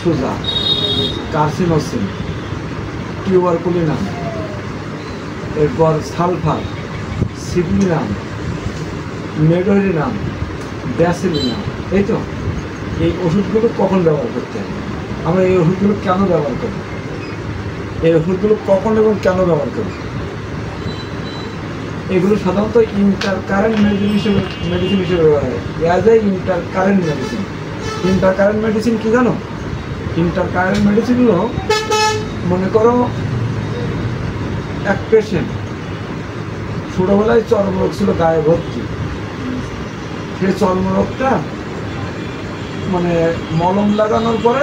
সুজা, carcinosin, tuberculinum, এরপর sulphur, সিপিনাম, medorrhinum, Bacillinum. এই তো এই ওষুধগুলো কখন ব্যবহার করতে হবে, আমরা এই ওষুধগুলো কেন ব্যবহার করি, এই ওষুধগুলো কখন এবং কেন ব্যবহার করি? এগুলো সাধারণত ইন্টারকারেন্ট মেডিসিন হিসেবে ব্যবহার হয়, অ্যাজ এ ইন্টারকারেন্ট মেডিসিন। ইন্টারকারেন্ট মেডিসিন কি জানো? ইন্টারকারেন্ট মেডিসিনগুলো, মনে করো এক পেশেন্ট ছোটোবেলায় চর্মরোগ ছিল গায়ে ভর্তি, সেই চর্মরোগটা মানে মলম লাগানোর পরে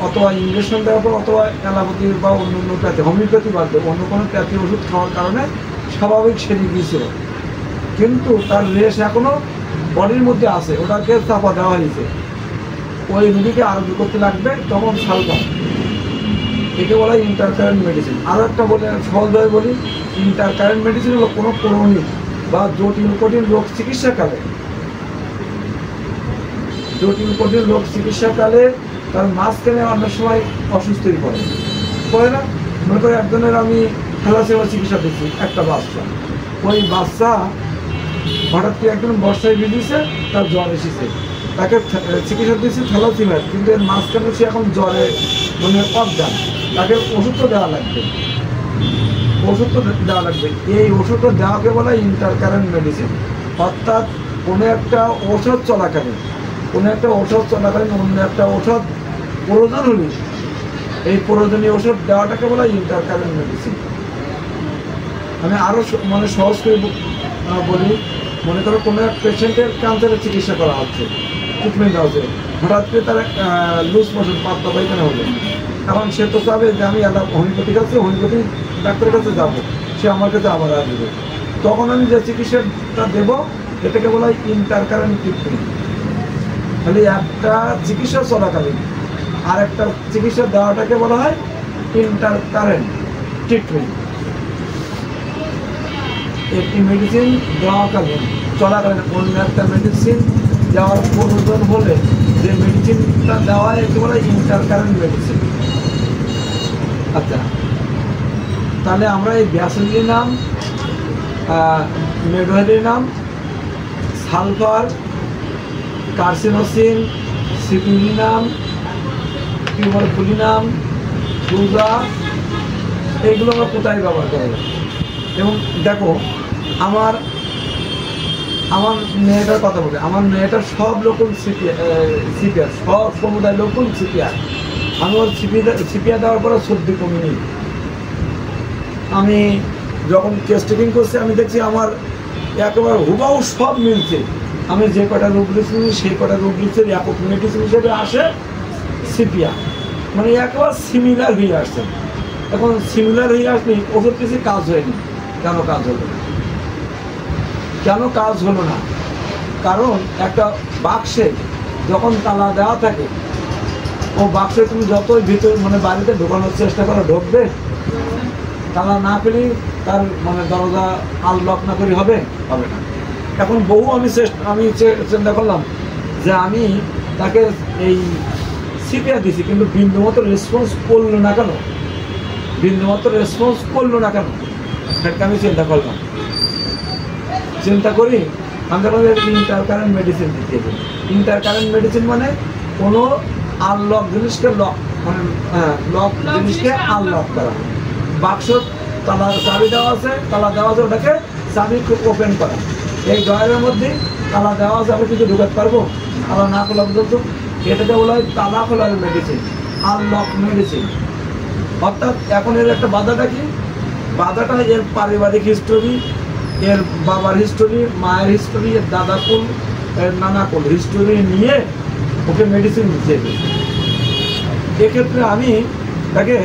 অথবা ইঞ্জেকশন দেওয়ার পর অথবা অ্যালোপ্যাথি বা অন্য অন্য প্যাথি, হোমিওপ্যাথি বাদ দেয়, অন্য কোনো প্যাথি ওষুধ খাওয়ার কারণে স্বাভাবিক সেরে গিয়েছিল, কিন্তু তার রেশ এখনও বডির মধ্যে আছে, ওটাকে চাপা দেওয়া হয়েছে, ওই রুগীকে আরোগ্য করতে লাগবে, তখন সালফার। একে বলা হয় ইন্টারকারেন্ট মেডিসিন। আরও একটা বলে সহজভাবে বলি, ইন্টারকারেন্ট মেডিসিন হলো কোনো ক্রনিক বা জটিল কঠিন রোগ চিকিৎসাকালে, তার মাঝখানে অনেক সময় অসুস্থ হয়ে পড়ে না? মনে করে একজনের আমি থ্যালাসেমিয়া চিকিৎসা দিচ্ছি, একটা বাচ্চা, ওই বাচ্চা হঠাৎ করে একজন বর্ষায় ভিজেছে, তার জ্বর এসেছে, তাকে চিকিৎসা দিচ্ছি থ্যালাসেমিয়ার, কিন্তু এর মাঝখানে সে এখন জ্বরে মানে অজ্ঞান, তাকে ওষুধ তো দেওয়া লাগবে, এই ওষুধটা দেওয়াকে বলা ইন্টারকারেন্ট মেডিসিন। অর্থাৎ কোনো একটা ঔষধ চলাকালীন অন্য একটা ঔষধ প্রয়োজন হলে এই প্রয়োজনীয় ওষুধ দেওয়াটাকে বলা ইন্টারকারেন্ট মেডিসিন। আমি আরও মানে সহজ করে বলি, মনে করো কোনো এক পেশেন্টের ক্যান্সারের চিকিৎসা করা হচ্ছে, ট্রিটমেন্ট হচ্ছে, হঠাৎ করে তার লুজ মোশন, পাতলা পায়খানা হবে, এখন সে তো চাবে যে আমি হোমিওপ্যাথি ডাক্তারের কাছে যাবো, সে আমার কাছে আবার আসবে, তখন আমি যে চিকিৎসাটা দেবো এটাকে বলা হয় ইন্টারকারেন্ট ট্রিটমেন্ট। তাহলে একটা চিকিৎসা চলাকালীন আর একটা চিকিৎসা দেওয়াটাকে বলা হয় ইন্টারকারেন্ট ট্রিটমেন্ট। একটি মেডিসিন চলাকালীন অন্য একটা মেডিসিন দেওয়ার প্রয়োজন হলে যে মেডিসিনটা দেওয়া হয় একে বলা হয় ইন্টারকারেন্ট মেডিসিন। আচ্ছা, তাহলে আমরা এই ব্যাসিলিনাম, মেডোরিনাম, সালফার, কার্সিনোসিন, সিপিনাম, টিউবারকুলিনাম, সুজা, এইগুলো আমরা কোথায় ব্যবহার করা যায়? এবং দেখো, আমার মেয়েটার কথা বলে, আমার মেয়েটার সব রকম সিপিআর, সব সমুদায় রকম সিপিআর, আমি ওর সিপিআর দেওয়ার পরে সর্দি কমিনি। আমি যখন কেস টেকিং করছি আমি দেখছি আমার একেবারে হুবাহু সব মিলছে, আমি যে কটা রোগ লিখছি সেই কটা রোগ লিখছি একক মেডিসিন হিসেবে আসে সিপিআর, মানে একেবারে সিমিলার হয়ে আসছে। এখন সিমিলার হয়ে আসলে ওষুধ কিছু কাজ হয়নি। কেন কাজ হলো না? কারণ একটা বাক্সে যখন তালা দেওয়া থাকে, ও বাক্সে তুমি যতই ভিতর মানে বাড়িতে ঢোকানোর চেষ্টা করো, ঢুকবে? তালা না পেলে তার মানে দরজা আনলক না করে হবে না। এখন বহু আমি চিন্তা করলাম যে আমি তাকে এই সিপিআর দিছি, কিন্তু বিন্দুমাত্র রেসপন্স করলো না কেন? সেটা আমি চিন্তা করি আমি তখন ইন্টারকারেন্ট মেডিসিন দিতে হবে। ইন্টারকারেন্ট মেডিসিন মানে কোনো আনলক জিনিসকে লক জিনিসকে আনলক করা। বাক্স তালা চাবি দেওয়া আছে, ওটাকে চাবি ওপেন করা। এই ড্রয়ারের মধ্যে তালা দেওয়া আছে, আমি কিছু ঢুকাতে পারবো? তালা না খোলা পর্যন্ত এটাকে বলা হয় তালা খোলার মেডিসিন, আনলক মেডিসিন। অর্থাৎ এখন এর একটা বাধাটা কি? বাধাটা এর পারিবারিক হিস্টোরি, এর বাবার হিস্টোরি, মায়ের হিস্টোরি, এর দাদাকুল, এর নানাকুল হিস্টোরি নিয়ে ওকে মেডিসিন দিতে হবে। এক্ষেত্রে আমি তাকে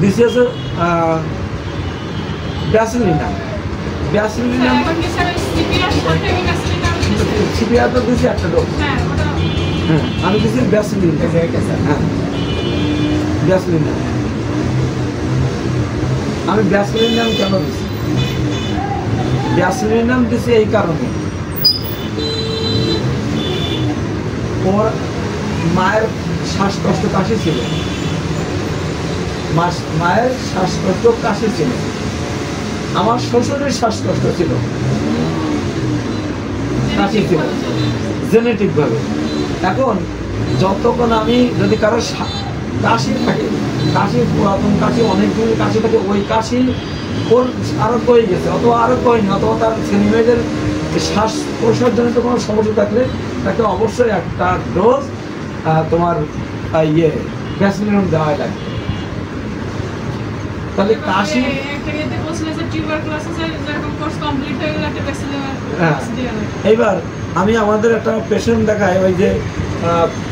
দিছি আছে ব্যাসিলিনাম। সিপিআর তো দিছি একটা ডোজ, হ্যাঁ আমি দিছি ব্যাসিলিনাম। হ্যাঁ ব্যাসিলিনাম, আমি ব্যাসিলিনাম কেন দিছি? ব্যাসিলিনাম দিছি এই কারণে, ওর মায়ের শ্বাসকষ্ট কাশি ছিল, মায়ের শ্বাসকষ্ট কাশি ছিল, আমার শ্বশুরের শ্বাসকষ্ট ছিল, কাশি ছিল জেনেটিক ভাবে। এখন যতক্ষণ আমি যদি কারো কাশি থাকে, কাশির পুরাতন কাশি অনেক দিনের কাশি থাকে, ওই কাশি ওর আরোগ্য হয়ে গেছে অথবা আরোগ্য হয়নি, অথবা তার ছেলে মেয়েদের শ্বাস প্রশ্বাসজনিত কোনো সমস্যা থাকলে তাকে অবশ্যই একটা ডোজ তোমার ভ্যাসলিন দেওয়াই লাগে। তাহলে কাশি এইবার আমি আমাদের একটা পেশেন্ট দেখাই, ওই যে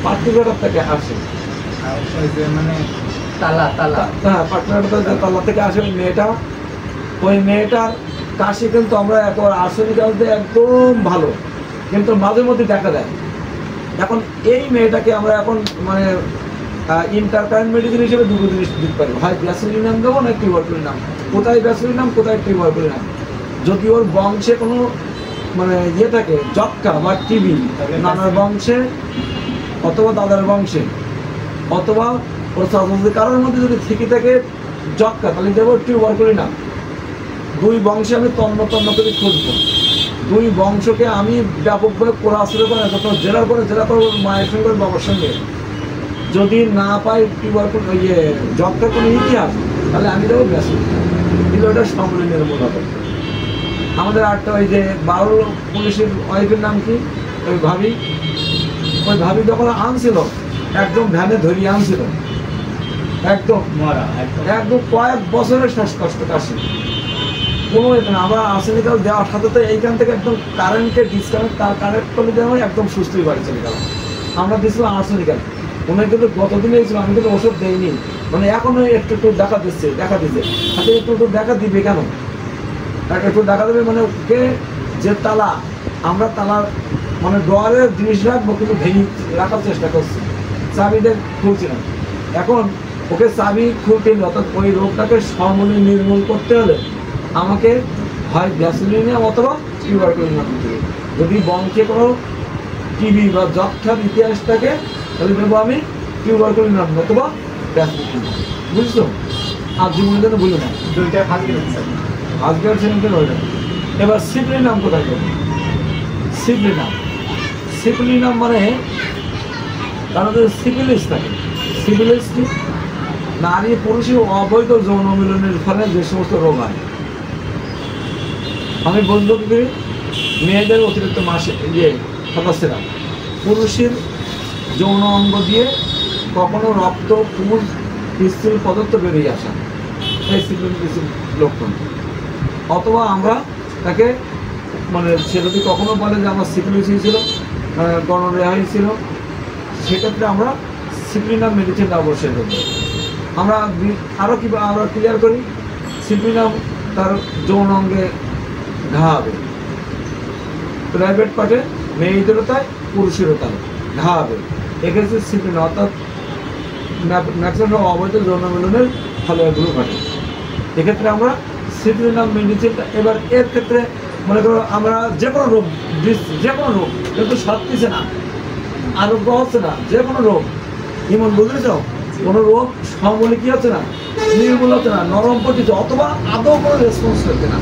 পাটুঘাটা থেকে আসে, মানে তালা তালা, হ্যাঁ পাটুঘাটা তালা থেকে আসে ওই মেয়েটা, ওই মেয়েটার কাশি কিন্তু আমরা একবার আর্সেনিক দিয়ে একদম ভালো, কিন্তু মাঝে মধ্যে দেখা দেয়। এখন এই মেয়েটাকে আমরা এখন মানে ইন্টারকারেন্ট মেডিসিন হিসেবে দুটো জিনিস দিতে পারি, হয় ব্যাসিলিনাম দেবো না টিউবারকুলিনাম। কোথায় ব্যাসিলিনাম, কোথায় টিউবারকুলিনাম। যদি ওর বংশে কোনো মানে ইয়ে থাকে, যক্কা বা টিবি নানার বংশে অথবা দাদার বংশে অথবা ওর সাথে কারোর মধ্যে যদি থেকে থাকে যক্কা, তাহলে দেবো টিউবারকুলিনাম। দুই বংশে আমি তন্ন করে খুঁজবো, দুই বংশকে আমি ব্যাপকভাবে পড়াশোনা করে যত জেলার পরে জেলা করবো মায়ের সঙ্গে বাবার সঙ্গে। যদি না পাই টিউবারকুল যক্কার কোনো ইতিহাস, তাহলে আমি দেবো ব্যাসিলিনাম, কিন্তু ওটা সম্মিলনের মূলত। আমাদের আটটা ওই যে 12 পুলিশের ওয়াইফের নাম কি, ওই ভাবি, ওই ভাবি যখন আনছিল একদম ভ্যানে ধরিয়ে আনছিল, একদম একদম কয়েক বছরের শ্বাসকষ্ট কাশি, কোনো আমরা আর্সেনিকাল দেওয়ার সাথে তো এইখান থেকে একদম কারেন্টকে ডিসকানেক্ট, তার কানেক্ট করলে দেওয়া একদম সুস্থই বাড়ি চলে গেল। আমরা দিয়েছিলাম আর্সেনিকাল, উনি কিন্তু গতদিন এসেছিল, আমি কিন্তু ওষুধ দেইনি, মানে এখনো একটু দেখা দিচ্ছে। আচ্ছা একটু দেখা দিবে কেন, একটু দেখা দেবে মানে ওকে যে তালা, আমরা তালার মানে ডোয়ারের জিনিস রাখবো কিন্তু ভেঙে রাখার চেষ্টা করছি, চাবিদের খুলছি না। এখন ওকে চাবি খুলতে হলে, অর্থাৎ ওই রোগটাকে সমূলে নির্মূল করতে হলে আমাকে হয় ব্যাসিলিনাম অথবা টিউবারকুলিনাম দিতে হবে। যদি বংশে কোনো টিবি বা যক্ষ্মার ইতিহাস থাকে তাহলে দেবো আমি টিউবারকুলিনাম অথবা ব্যাসিলিনাম, বুঝছো? আর জীবনের জন্য ভুলো না, দুইটা ভাগে আজকের সেদিনকে হয়ে যাবে। এবার সিপ্লিনাম কোথায় দেবো? সিপ্লিনাম মানে তাদের সিপিলিস থাকে। সিপিলিস কি? নারী পুরুষের অবৈধ যৌন মিলনের ফলে যে সমস্ত রোগ হয়। আমি বলবো কি মেয়েদের অতিরিক্ত মাসে হতাশা, পুরুষের যৌন অঙ্গ দিয়ে কখনো রক্ত, পুজ, পিস্তল পদার্থ বেরিয়ে আসা, এই সিপিলিসের লক্ষণ। অথবা আমরা তাকে মানে সে যদি কখনো বলে যে আমার সিপিলিস হয়েছিল, গণরেয়া হয়েছিল, সেক্ষেত্রে আমরা সিপ্লিনাম মেডিসিনটা অবশ্যই দেবো। আমরা আরও আমরা ক্লিয়ার করি, সিপ্লিনাম তার যৌন অঙ্গে ঘা হবে, প্রাইভেট পার্টে মেয়েদেরও তাই পুরুষেরও তাই ঘা হবে, এক্ষেত্রে সিপ্লিনাম অর্থাৎ ম্যাক্সিমাম অবৈধ যৌন মিলনের ফলে এগুলো ঘটে। এক্ষেত্রে আমরা সিপ্লিনাম মেডিসিনটা, এবার এর ক্ষেত্রে মনে করো আমরা যে কোনো রোগ কিন্তু সত্যিছে না, আরোগ্য হচ্ছে না, যে কোনো রোগ এমন বুঝেছ, কোনো রোগ সমূলে কি হচ্ছে না, নির্মূল হচ্ছে না, নরম পড়ছে, অথবা আদৌ কোনো রেসপন্স করছে না।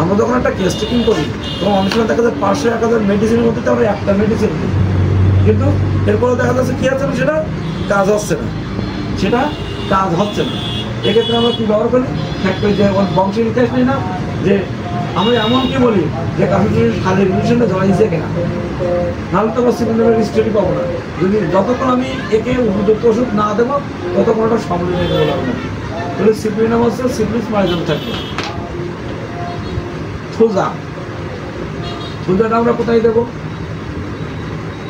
আমরা যখন একটা কেস টেকিং করি তখন অনেক সময় দেখা যায় 500-1000 মেডিসিনের মধ্যে আমরা একটা মেডিসিন দিই, কিন্তু এরপরে দেখা যাচ্ছে কী হচ্ছে না, সেটা কাজ হচ্ছে না। এক্ষেত্রে আমরা কী ব্যবহার করি, ফ্যাক্টরি যে বংশের ইতিহাস নেই না, যে আমরা এমন কি বলি যে কারণ খালি রিলেশনটা জড়াইছে কিনা, নাহলে তো আমার সিপিলিনামের স্টোরি পাবো না। যদি যতক্ষণ আমি একে উপযুক্ত ওষুধ না দেবো ততক্ষণ ওটা সামলে নিতে পারবো না। তাহলে সিপিলিনাম হচ্ছে সিপিলিস মাইজম থাকবে। সোজাটা আমরা কোথায় দেবো?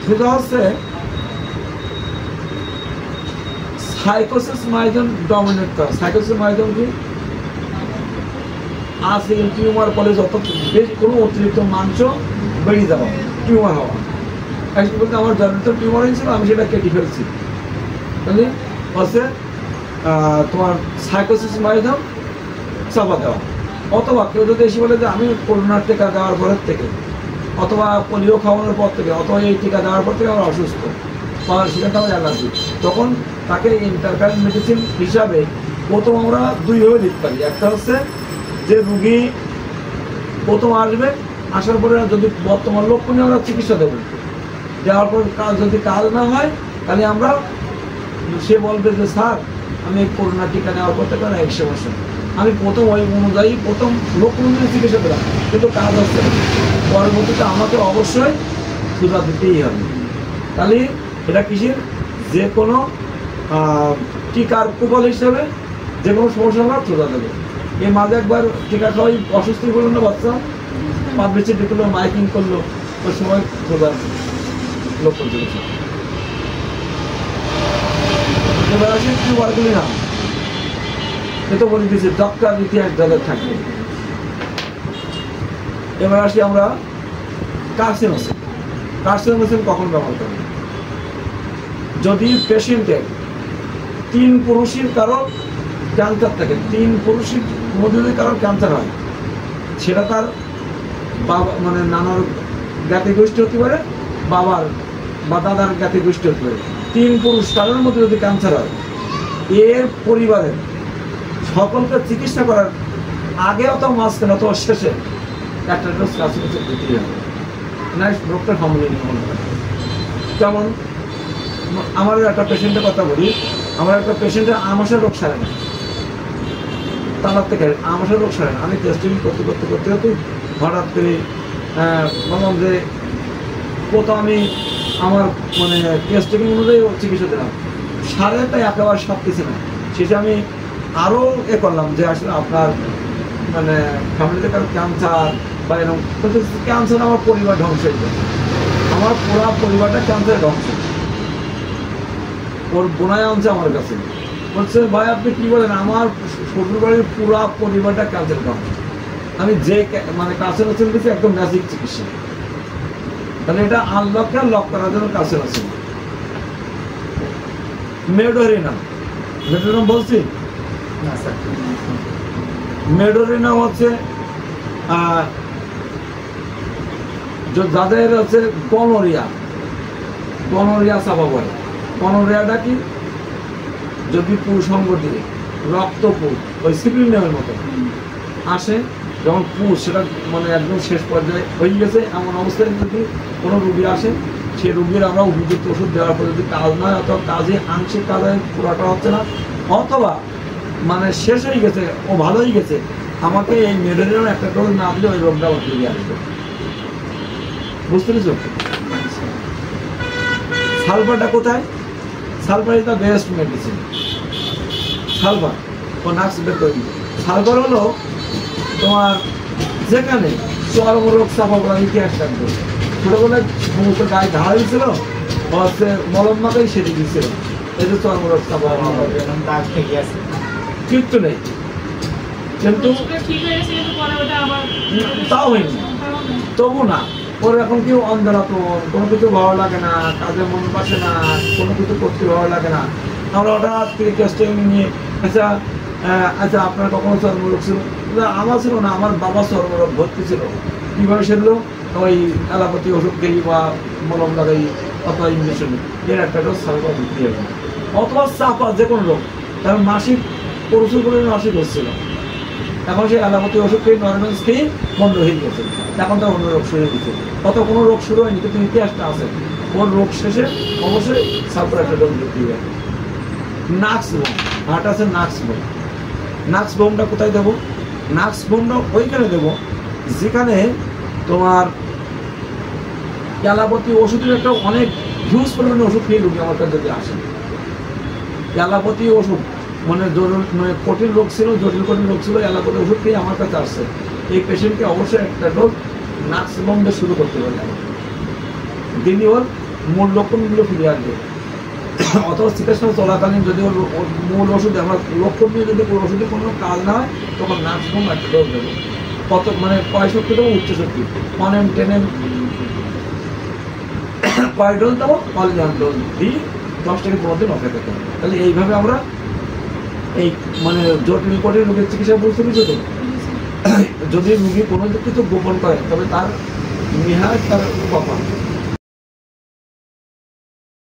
সোজা হচ্ছে সাইকোসিস মাইজম ডমিনেট করা। সাইকোসিস মাইজম কি? আসিল টিউমার ফলে যত বেশ কোনো অতিরিক্ত মাংস বেরিয়ে যাওয়া, টিউমার হওয়া। বলতে আমার জন্মত টিউমার হয়েছিল, আমি সেটা কেটে ফেলছি, তাহলে হচ্ছে তোমার সাইকোসিস মাইজম চাপা দেওয়া। অথবা কেউ যদি এসে বলে যে আমি করোনার টিকা দেওয়ার পরের থেকে, অথবা পোলিও খাওয়ানোর পর থেকে, অথবা এই টিকা দেওয়ার পর থেকে আমার অসুস্থ, বা সেখানটা আমার অ্যালার্জি, তখন তাকে ইন্টারকারেন্ট মেডিসিন হিসাবে প্রথম আমরা দুইভাবে দিতে পারি। একটা হচ্ছে যে রুগী প্রথম আসবে, আসার পরে যদি বর্তমান লক্ষণে আমরা চিকিৎসা দেবো, দেওয়ার পর কাজ যদি কাজ না হয় তাহলে আমরা সে বলবে যে স্যার আমি এই করোনা টিকা নেওয়ার পর থেকে 100 বছর আমি প্রথম ওই অনুযায়ী প্রথম লক্ষণ অনুযায়ী চিকিৎসা দিলাম, কিন্তু কাজ হচ্ছে না, পরবর্তীতে আমাকে অবশ্যই সুবিধা দিতেই হবে। তাহলে এটা কিসের যে কোনো টিকার কুফল হিসেবে যে কোনো সমস্যা আমরা সুবিধা দেবো। এই মাঝে একবার টিকা খাওয়াই অসুস্থ করলো না বাচ্চা, পাবলিসিটি দেখলো, মাইকিং করলো, ওই সময় সুবিধা লক্ষণ চিকিৎসা। এবার আসি টিউবারগুলি নাম, এ তো বলে দিয়েছি ডক্টর ইতিহাস যাদের থাকবে। এবার আসি আমরা কার্সিনোসিন। কার্সিনোসিন কখন ব্যবহার করবে? যদি পেশেন্টের 3 পুরুষের কারো ক্যান্সার থাকে, 3 পুরুষের মধ্যে যদি কারো ক্যান্সার হয়, সেটা তার বাবা মানে নানার জ্ঞাতি গোষ্ঠী হতে পারে, বাবার বা দাদার জ্ঞাতি গোষ্ঠী হতে পারে। 3 পুরুষ কারোর মধ্যে যদি ক্যান্সার হয়, এর পরিবারের সকলকে চিকিৎসা করার আগে অথবা মাঝখানে অথবা শেষে একটা ডোজ কার্সিনোসিন দিতেই হবে, না রোগটা সামলে নিতে হবে। যেমন আমার একটা পেশেন্টের কথা বলি, আমার একটা পেশেন্টের আমাশার রোগ সারে না, তার থেকে আমাশার রোগ সারে না। আমি টেস্টিং করতে করতে করতে করতে হঠাৎ করে বললাম যে কোথাও আমি আমার মানে টেস্টিং অনুযায়ী চিকিৎসা দিলাম, সারে তাই একেবারে সারতেছে না। শেষে আমি আরও করলাম যে আসলে আপনার মানে ফ্যামিলিতে কারো ক্যান্সার বা এরকম, কিন্তু ক্যান্সার আমার পরিবার ধ্বংস হয়ে যায়, আমার পুরা পরিবারটা ক্যান্সারে ধ্বংস। ওর বোনায় আনছে আমার কাছে, বলছে ভাই আপনি কি বলেন, আমার শ্বশুর বাড়ির পুরা পরিবারটা ক্যান্সার ধ্বংস। আমি যে মানে কার্সিনোসিন দিচ্ছি একদম ম্যাজিক চিকিৎসা। তাহলে এটা আনলককে লক করার জন্য কার্সিনোসিন। মেডোরিনাম, মেডোরিনাম বলছি না স্যার। মেডোরিনাম হচ্ছে যাদের হচ্ছে গনোরিয়া, গনোরিয়া চাপা পড়ে। গনোরিয়াটা কি? যদি পুরুষঙ্গ দিয়ে রক্তপুর ওই সিপিলিনের মতো আসে, যখন পুষ সেটা মানে একদম শেষ পর্যায়ে হয়ে গেছে, এমন অবস্থায় যদি কোনো রুগী আসে, সে রুগীর আমরা উপযুক্ত ওষুধ দেওয়ার পর যদি কাজ নয় অথবা কাজে আংশিক কাজে পুরাটা হচ্ছে না, অথবা মানে শেষ হয়ে গেছে, ও ভালো হয়ে গেছে, আমাকে এই মেডোরিনাম একটা ডোজ না দিলে ওই রোগটা আবার ফিরে আসবে। বুঝতে পেরেছ? সালফারটা কোথায়? Sulphur is the best medicine. Sulphur ও নাক্স বের করে দিবে। সালফার হলো তোমার যেখানে চর্মরোগ চাপা পড়ার ইতিহাস থাকবে, ছোটবেলায় সমস্ত গায়ে ঘা হয়েছিল, হচ্ছে মলম মাখাই সেরে দিয়েছিল, এই যে চর্মরোগ চাপা দাগ থেকে আছে, কিচ্ছু নেই, কিন্তু তাও হয়নি, তবু না ওর এখন কেউ অন্ধরাত, কোনো কিছু ভালো লাগে না, কাজে মন বসে না, কোনো কিছু করতে ভালো লাগে না। আমরা হঠাৎ করে টেস্টিং নিয়ে আচ্ছা আচ্ছা আপনার কখনো চর্মরোগ ছিল? আমার ছিল না, আমার বাবা চর্মরোগ ভর্তি ছিল। কীভাবে সেগুলো? ওই অ্যালোপ্যাথি ওষুধ খেয়ে বা মলম লাগাই অথবা ইঞ্জেকশন, এর একটা ডোজ সালফার দিতে হবে। অথবা চাপা যে কোনো রোগ, কারণ মাসিক প্রচুর করে মাসিক হচ্ছিল, এখন সেই অ্যালোপ্যাথি ওষুধ খেয়ে নর্মেন্স খেয়ে বন্ধ হয়ে গেছে, এখন তার অন্য রোগ শুরু হয়ে গেছে। অত কোনো রোগ শুরু হয়নি, কিন্তু ইতিহাসটা আছে, ওর রোগ শেষে অবশ্যই সালফার একটা ডোজ দিতে হবে। নাক্স বোম, হার্ট আছে নাক্স বোম। নাক্স বোমটা কোথায় দেবো? নাক্স বোমটা ওইখানে দেবো যেখানে তোমার অ্যালোপ্যাথি ওষুধের একটা অনেক হিউজ পরিমাণে ওষুধ খেয়ে রুগী আমার কাছে যদি আসে, অ্যালোপ্যাথি ওষুধ মানে মানে কঠিন রোগ ছিল, জটিল কঠিন রোগ ছিল, অ্যালোপ্যাথি ওষুধ খেয়ে আমার কাছে আসছে, এই পেশেন্টকে অবশ্যই একটা ডোজ নাক্স বোম দিয়ে শুরু করতে পারে, দিনই ওর মূল লক্ষণগুলো ফিরে আসবে। অথবা চিকিৎসা চলাকালীন যদি ওর মূল ওষুধে আমার লক্ষণ নিয়ে যদি ওর ওষুধে কোনো কাজ না হয়, তখন নাক্স বোম একটা ডোজ দেবো। কত মানে 65 দেবো, উচ্চ শক্তি 1M 10M কয় ডোজ দেবো? অলিজান ডোজ দিয়ে 10 থেকে 15 দিন অপেক্ষা করতে হবে। তাহলে এইভাবে আমরা এই মানে জটিল কঠিন রোগের চিকিৎসা বুঝতে পেরেছো তো? যদি রুগী কোনো কিছু গোপন করে তবে তার নিহার তার কথা